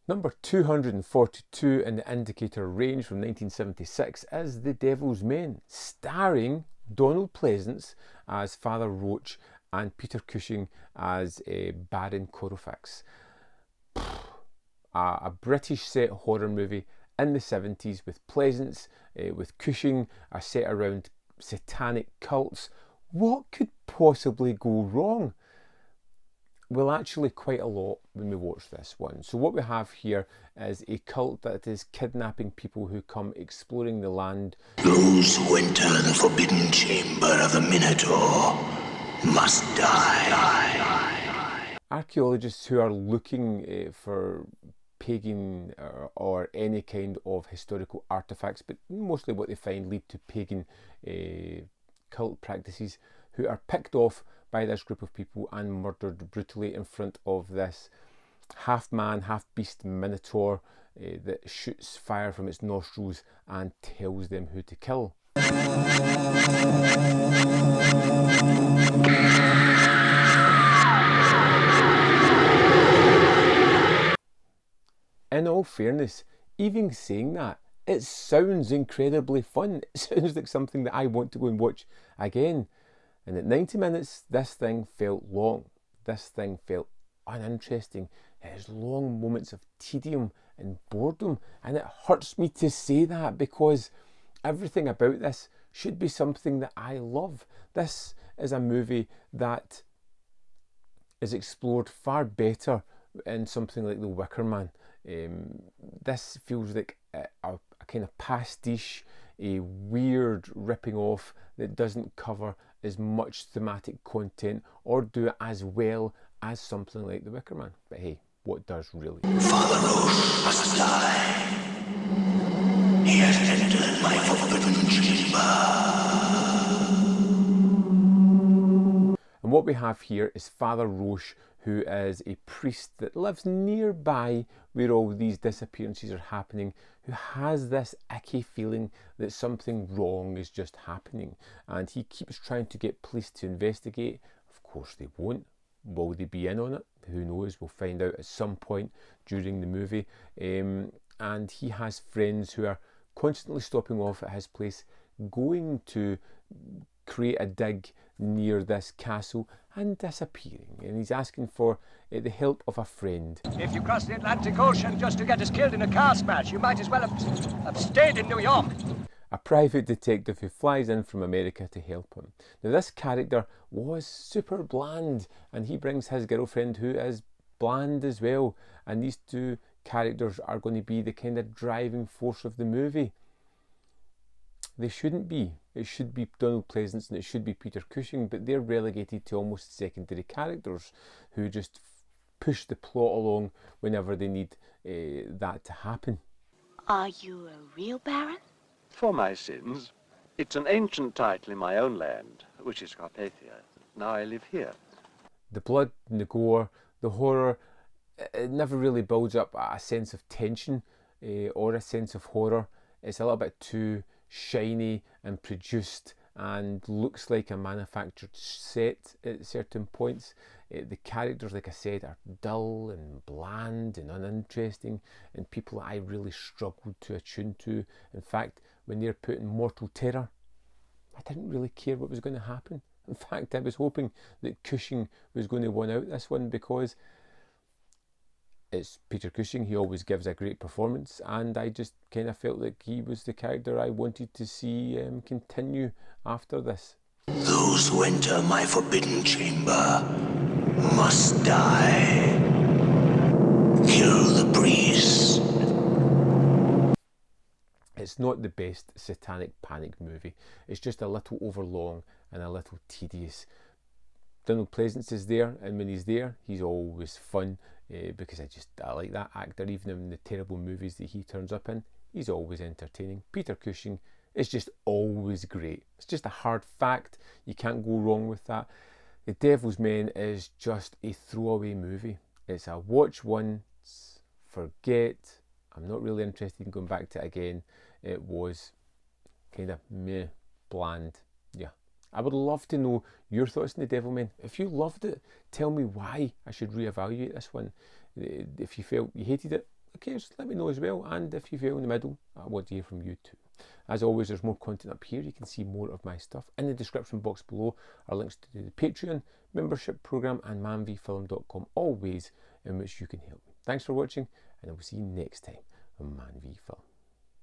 Number 242 in the Indicator range from 1976 is The Devil's Men, starring Donald Pleasence as Father Roach and Peter Cushing as Baron Courtifex. A British set horror movie in the 70s with Pleasence, with Cushing, are set around satanic cults. What could possibly go wrong? Well, actually quite a lot when we watch this one. So what we have here is a cult that is kidnapping people who come exploring the land. Those who enter the forbidden chamber of the Minotaur must die. Archaeologists who are looking for pagan or any kind of historical artifacts, but mostly what they find lead to pagan cult practices, who are picked off by this group of people and murdered brutally in front of this half man, half beast minotaur that shoots fire from its nostrils and tells them who to kill. In all fairness, even saying that, it sounds incredibly fun. It sounds like something that I want to go and watch again. And at 90 minutes, this thing felt long. This thing felt uninteresting. It has long moments of tedium and boredom. And it hurts me to say that, because everything about this should be something that I love. This is a movie that is explored far better in something like The Wicker Man. This feels like a kind of pastiche, a weird ripping off that doesn't cover as much thematic content or do it as well as something like The Wicker Man. But hey, what does really? Father Roche must die. He has entered my forbidden chamber. And what we have here is Father Roche, who is a priest that lives nearby where all these disappearances are happening, who has this icky feeling that something wrong is just happening. And he keeps trying to get police to investigate. Of course they won't. Will they be in on it? Who knows? We'll find out at some point during the movie. And he has friends who are constantly stopping off at his place, going to create a dig near this castle and disappearing. And he's asking for the help of a friend. If you cross the Atlantic Ocean just to get us killed in a car smash, you might as well have stayed in New York. A private detective who flies in from America to help him. Now this character was super bland, and he brings his girlfriend who is bland as well, and these two characters are going to be the kind of driving force of the movie. They shouldn't be. It should be Donald Pleasence and it should be Peter Cushing, but they're relegated to almost secondary characters who just push the plot along whenever they need that to happen. Are you a real baron? For my sins. It's an ancient title in my own land, which is Carpathia. Now I live here. The blood and the gore, the horror, it never really builds up a sense of tension or a sense of horror. It's a little bit too shiny and produced and looks like a manufactured set at certain points. The characters, like I said, are dull and bland and uninteresting, and people that I really struggled to attune to. In fact, when they're put in mortal terror, I didn't really care what was going to happen. In fact, I was hoping that Cushing was going to win out this one, because it's Peter Cushing. He always gives a great performance, and I just kind of felt like he was the character I wanted to see continue after this. Those who enter my forbidden chamber must die. Kill the priest. It's not the best satanic panic movie. It's just a little overlong and a little tedious. Donald Pleasence is there, and when he's there, he's always fun because I like that actor. Even in the terrible movies that he turns up in, he's always entertaining. Peter Cushing is just always great. It's just a hard fact. You can't go wrong with that. The Devil's Men is just a throwaway movie. It's a watch once, forget. I'm not really interested in going back to it again. It was kind of meh, bland. Yeah. I would love to know your thoughts on The Devil Men. If you loved it, tell me why I should reevaluate this one. If you felt you hated it, who cares? Let me know as well. And if you fail in the middle, I want to hear from you too. As always, there's more content up here. You can see more of my stuff. In the description box below are links to the Patreon membership program and manvfilm.com, all ways in which you can help me. Thanks for watching, and I will see you next time on Man v Film.